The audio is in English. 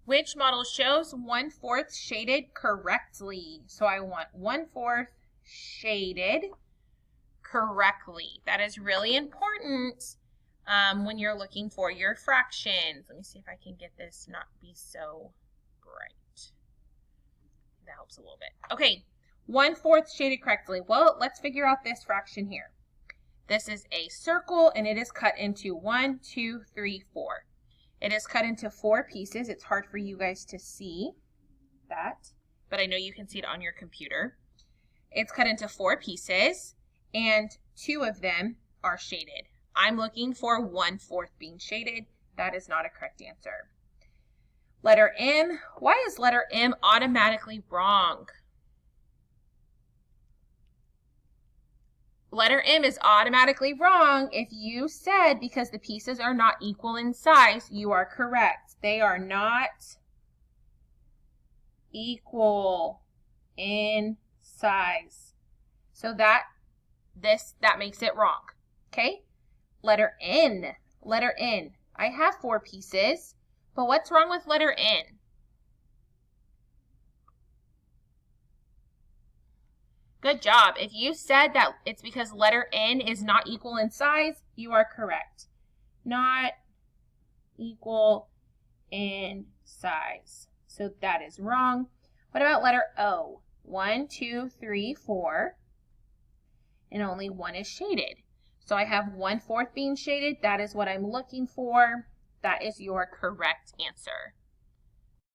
Which model shows 1/4 shaded correctly? So I want 1/4 shaded correctly. That is really important when you're looking for your fractions. Let me see if I can get this not be so bright. That helps a little bit. Okay, 1/4 shaded correctly. Well, let's figure out this fraction here. This is a circle and it is cut into 1, 2, 3, 4. It is cut into 4 pieces. It's hard for you guys to see that, but I know you can see it on your computer. It's cut into 4 pieces and 2 of them are shaded. I'm looking for 1/4 being shaded. That is not a correct answer. Letter M. Why is letter M automatically wrong? Letter M is automatically wrong if you said because the pieces are not equal in size. You are correct. They are not equal in size. So that makes it wrong. Okay? Letter N. Letter N. I have 4 pieces, but what's wrong with letter N? Good job. If you said that it's because letter N is not equal in size, you are correct. Not equal in size. So that is wrong. What about letter O? 1, 2, 3, 4, and only 1 is shaded. So I have 1/4 being shaded. That is what I'm looking for. That is your correct answer.